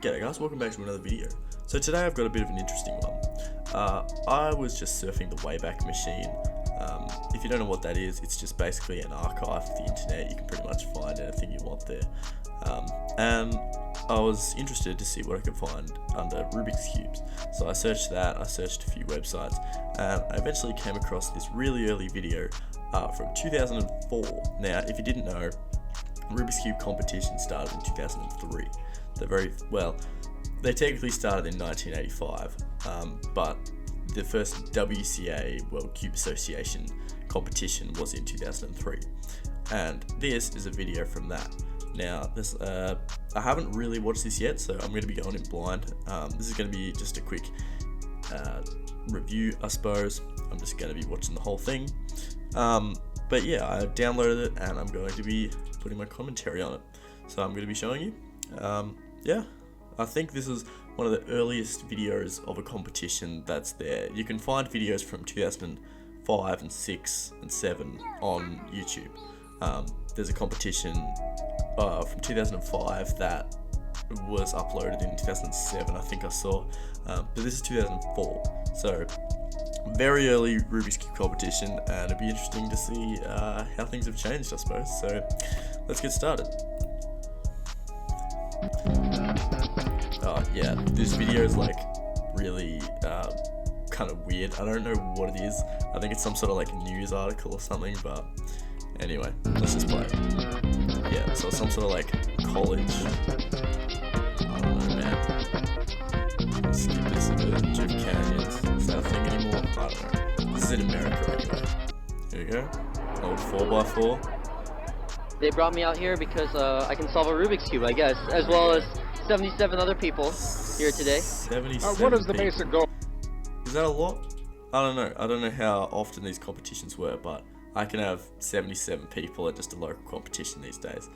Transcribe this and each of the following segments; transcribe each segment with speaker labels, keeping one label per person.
Speaker 1: G'day guys, welcome back to another video. So today I've got a bit of an interesting one. I was just surfing the Wayback Machine. If you don't know what that is, it's just basically an archive of the internet. You can pretty much find anything you want there. And I was interested to see what I could find under Rubik's Cubes. So I searched that, I searched a few websites, and I eventually came across this really early video from 2004. Now, if you didn't know, Rubik's Cube competition started in 2003. They technically started in 1985, but the first WCA, World Cube Association competition was in 2003. And this is a video from that. Now, I haven't really watched this yet, so I'm going to be going in blind. This is going to be just a quick review, I suppose. I'm just going to be watching the whole thing. But yeah, I downloaded it and I'm going to be putting my commentary on it. So I'm going to be showing you. Yeah, I think this is one of the earliest videos of a competition that's there. You can find videos from 2005 and 6 and 7 on YouTube. There's a competition from 2005 that was uploaded in 2007, I think I saw, but this is 2004, so very early Rubik's Cube competition, and it'd be interesting to see how things have changed, I suppose. So let's get started. Yeah, this video is like really kind of weird. I don't know what it is. I think it's some sort of like news article or something, but anyway, let's just play it. Yeah, so some sort of like college. I don't know, man. Skip this to Jeff Canyons. Is that a thing anymore? I don't know. This is in America anyway. Here we go. Old 4x4.
Speaker 2: They brought me out here because I can solve a Rubik's Cube, I guess, as well as 77 other people here today.
Speaker 1: 77
Speaker 3: what is the
Speaker 1: people.
Speaker 3: basic goal?
Speaker 1: Is that a lot? I don't know. I don't know how often these competitions were, but I can have 77 people at just a local competition these days.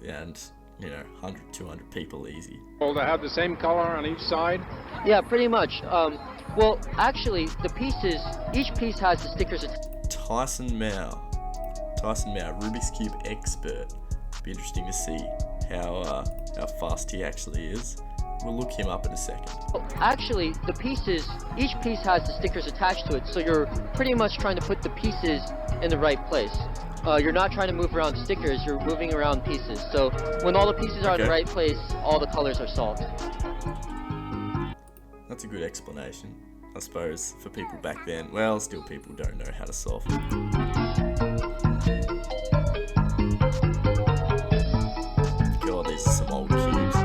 Speaker 1: And, you know, 100, 200 people easy.
Speaker 3: To have the same color on each side?
Speaker 2: Yeah, pretty much. Well, actually, each piece has the stickers.
Speaker 1: Tyson Mao, Rubik's Cube expert. Be interesting to see how fast he actually is. We'll look him up in a second.
Speaker 2: Actually, each piece has the stickers attached to it, so you're pretty much trying to put the pieces in the right place. You're not trying to move around stickers, you're moving around pieces. So when all the pieces are in the right place, all the colors are solved.
Speaker 1: That's a good explanation, I suppose, for people back then. Well, still people don't know how to solve it. God, these are some old cubes.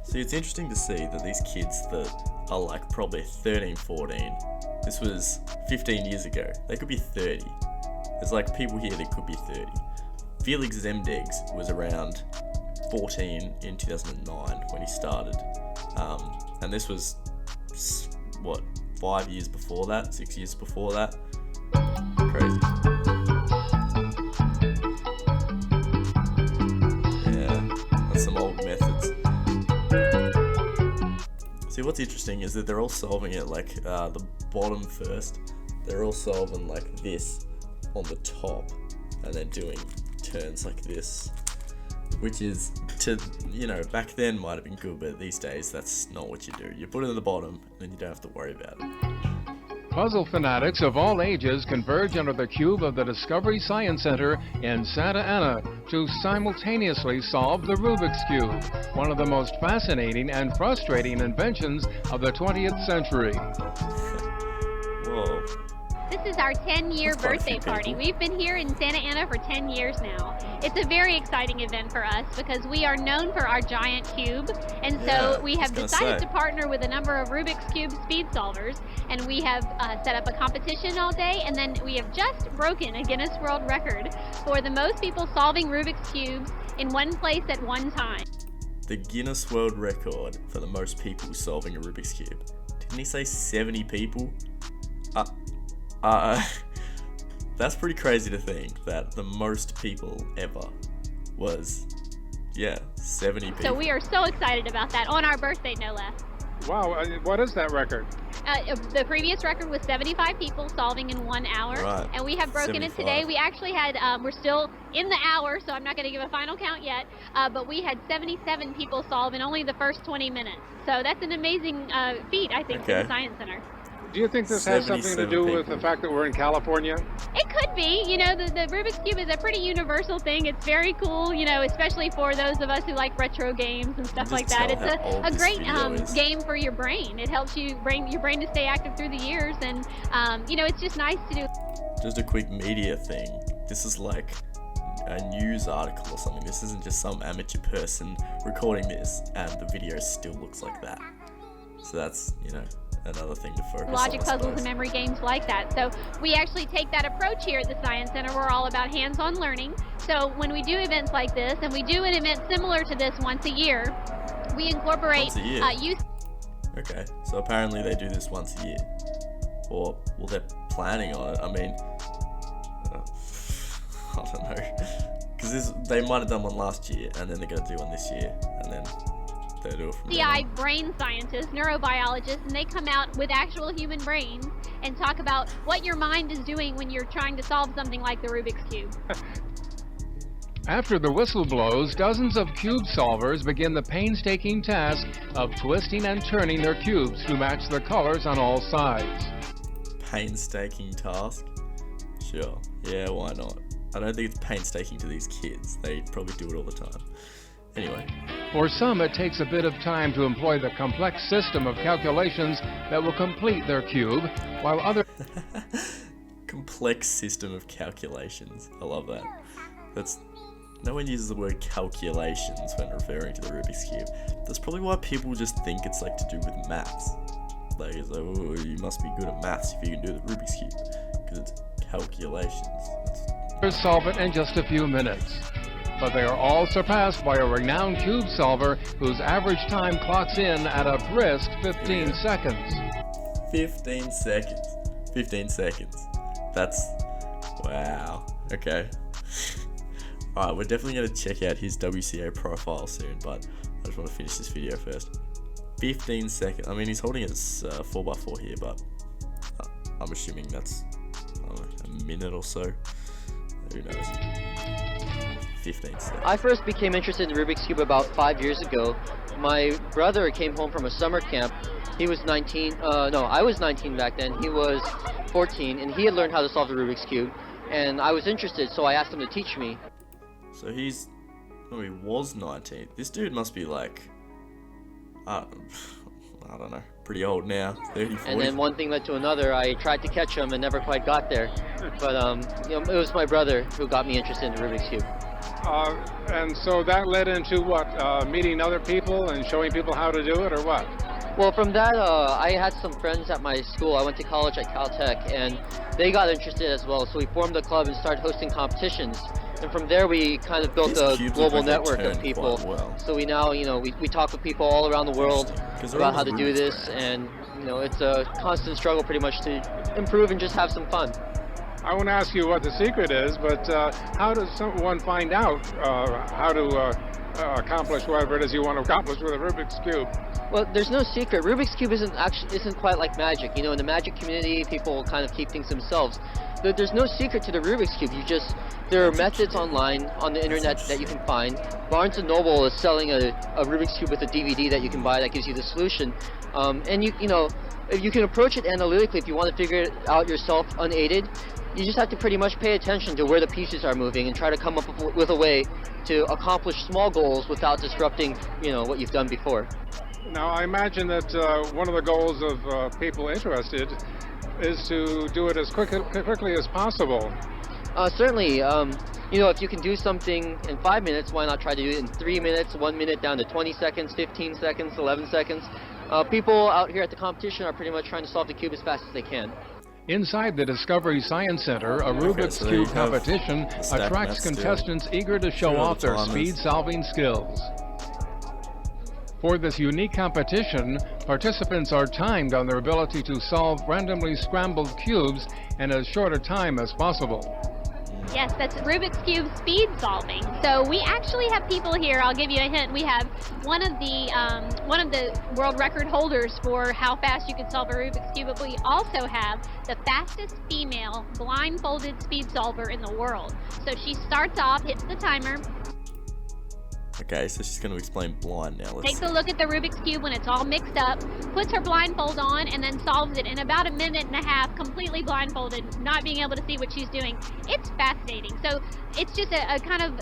Speaker 1: See, it's interesting to see that these kids that are like probably 13, 14, this was 15 years ago, they could be 30. There's like people here that could be 30. Felix Zemdegs was around 14 in 2009 when he started. And this was, what, 5 years before that, 6 years before that? Crazy. Yeah, that's some old methods. See, what's interesting is that they're all solving it like the bottom first. They're all solving like this on the top, and then doing turns like this, which is, back then might have been good, but these days that's not what you do. You put it at the bottom, and then you don't have to worry about it.
Speaker 3: Puzzle fanatics of all ages converge under the cube of the Discovery Science Center in Santa Ana to simultaneously solve the Rubik's Cube, one of the most fascinating and frustrating inventions of the 20th century.
Speaker 1: Whoa.
Speaker 4: This is our 10-year birthday party. We've been here in Santa Ana for 10 years now. It's a very exciting event for us because we are known for our giant cube, and so we have decided to partner with a number of Rubik's Cube speed solvers, and we have set up a competition all day, and then we have just broken a Guinness World Record for the most people solving Rubik's Cubes in one place at one time.
Speaker 1: The Guinness World Record for the most people solving a Rubik's Cube. Didn't he say 70 people? That's pretty crazy to think that the most people ever was, 70 people.
Speaker 4: So we are so excited about that, on our birthday no less.
Speaker 3: Wow, what is that record?
Speaker 4: The previous record was 75 people solving in 1 hour,
Speaker 1: Right.
Speaker 4: and we have broken
Speaker 1: 75.
Speaker 4: it today. We actually had, we're still in the hour, so I'm not going to give a final count yet, but we had 77 people solve in only the first 20 minutes. So that's an amazing feat, I think, for the Science Center.
Speaker 3: Do you think this has something to do with the fact that we're in California?
Speaker 4: It could be. You know, the Rubik's Cube is a pretty universal thing. It's very cool, you know, especially for those of us who like retro games and stuff like that. It's a great game for your brain. It helps you your brain to stay active through the years, and, you know, it's just nice to do.
Speaker 1: Just a quick media thing. This is like a news article or something. This isn't just some amateur person recording this, and the video still looks like that. So that's, you know, another thing to focus on.
Speaker 4: Logic puzzles and memory games like that. So we actually take that approach here at the Science Center. We're all about hands-on learning. So when we do events like this, and we do an event similar to this once a year, we incorporate youth.
Speaker 1: Okay, so apparently they do this once a year. Or, well, they're planning on it. I mean, I don't know. Because they might have done one last year, and then they're going to do one this year, and then they do it from
Speaker 4: CI brain scientists, neurobiologists, and they come out with actual human brains and talk about what your mind is doing when you're trying to solve something like the Rubik's Cube.
Speaker 3: After the whistle blows, dozens of cube solvers begin the painstaking task of twisting and turning their cubes to match the colors on all sides.
Speaker 1: Painstaking task? Sure. Yeah, why not? I don't think it's painstaking to these kids. They probably do it all the time. Anyway.
Speaker 3: For some, it takes a bit of time to employ the complex system of calculations that will complete their cube, while others...
Speaker 1: Complex system of calculations. I love that. No one uses the word calculations when referring to the Rubik's Cube. That's probably why people just think it's like to do with maths. Like, it's like, oh, you must be good at maths if you can do the Rubik's Cube. Because it's calculations.
Speaker 3: solve it in just a few minutes. But they are all surpassed by a renowned cube solver whose average time clocks in at a brisk 15 seconds.
Speaker 1: 15 seconds. 15 seconds. That's... wow. Okay. Alright, we're definitely going to check out his WCA profile soon, but I just want to finish this video first. 15 seconds. I mean, he's holding it as 4x4 here, but I'm assuming that's a minute or so. Who knows? 15 seconds.
Speaker 2: I first became interested in Rubik's Cube about 5 years ago. My brother came home from a summer camp. He was 19. No, I was 19 back then. He was 14, and he had learned how to solve the Rubik's Cube. And I was interested, so I asked him to teach me.
Speaker 1: So he was 19. This dude must be like, I don't know, pretty old now, 30, 40.
Speaker 2: And then one thing led to another. I tried to catch him and never quite got there. But you know, it was my brother who got me interested in the Rubik's Cube.
Speaker 3: And so that led into what? Meeting other people and showing people how to do it, or what?
Speaker 2: Well, from that, I had some friends at my school. I went to college at Caltech, and they got interested as well. So we formed a club and started hosting competitions. And from there, we kind of built a global network of people.
Speaker 1: Well.
Speaker 2: So we now, you know, we talk with people all around the world about how to do this, and you know, it's a constant struggle pretty much to improve and just have some fun.
Speaker 3: I won't ask you what the secret is, but how does someone find out how to accomplish whatever it is you want to accomplish with a Rubik's Cube?
Speaker 2: Well, there's no secret. Rubik's Cube isn't quite like magic. You know, in the magic community, people kind of keep things themselves. There's no secret to the Rubik's Cube. There are methods online on the internet that you can find. Barnes & Noble is selling a Rubik's Cube with a DVD that you can buy that gives you the solution. And you know, you can approach it analytically if you want to figure it out yourself unaided. You just have to pretty much pay attention to where the pieces are moving and try to come up with a way to accomplish small goals without disrupting, you know, what you've done before.
Speaker 3: Now, I imagine that one of the goals of people interested is to do it as quickly as possible.
Speaker 2: Certainly, you know, if you can do something in 5 minutes, why not try to do it in 3 minutes, 1 minute down to 20 seconds, 15 seconds, 11 seconds. People out here at the competition are pretty much trying to solve the cube as fast as they can.
Speaker 3: Inside the Discovery Science Center, a Rubik's Cube competition attracts contestants eager to show off their speed-solving skills. For this unique competition, participants are timed on their ability to solve randomly scrambled cubes in as short a time as possible.
Speaker 4: Yes, that's Rubik's Cube speed solving. So we actually have people here. I'll give you a hint. We have one of the world record holders for how fast you can solve a Rubik's Cube, but we also have the fastest female blindfolded speed solver in the world. So she starts off, hits the timer.
Speaker 1: Okay, so she's going to explain blind now.
Speaker 4: Takes a look at the Rubik's Cube when it's all mixed up, puts her blindfold on, and then solves it in about a minute and a half, completely blindfolded, not being able to see what she's doing. It's fascinating. So it's just a kind of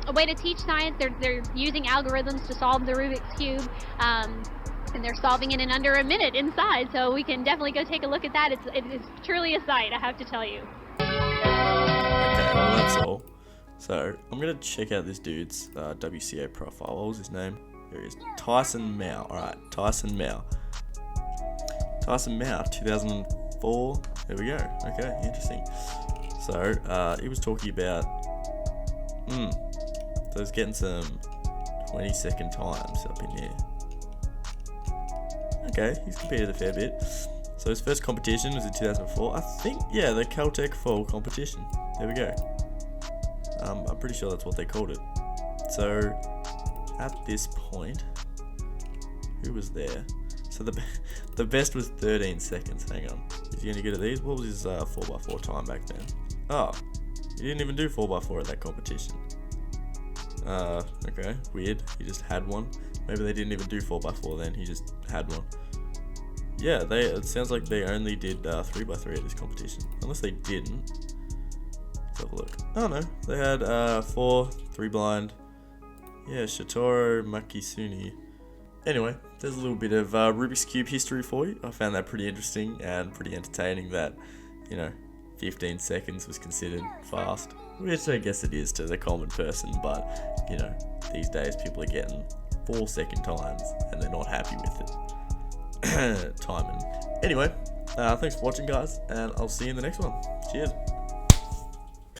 Speaker 4: a way to teach science. They're using algorithms to solve the Rubik's Cube, and they're solving it in under a minute inside. So we can definitely go take a look at that. It's truly a sight, I have to tell you.
Speaker 1: Okay, well that's all. So, I'm going to check out this dude's WCA profile. What was his name? Here he is. Tyson Mao. Alright, Tyson Mao. Tyson Mao, 2004. There we go. Okay, interesting. So, he was talking about... so he's getting some 20-second times up in here. Okay, he's competed a fair bit. So, his first competition was in 2004. I think, yeah, the Caltech Fall competition. There we go. I'm pretty sure that's what they called it. So, at this point, who was there? So the best was 13 seconds. Hang on. Is he any good at these? What was his 4x4 time back then? Oh, he didn't even do 4x4 at that competition. Okay, weird. He just had one. Maybe they didn't even do 4x4 then. He just had one. Yeah, it sounds like they only did 3x3 at this competition. Unless they didn't. Let's have a look. Oh no, they had 4, 3 blind. Yeah, Shitoro Makisuni. Anyway, there's a little bit of Rubik's Cube history for you. I found that pretty interesting and pretty entertaining that, 15 seconds was considered fast. Which I guess it is to the common person, but, these days people are getting 4-second times and they're not happy with it. Timing. Anyway, thanks for watching guys, and I'll see you in the next one. Cheers.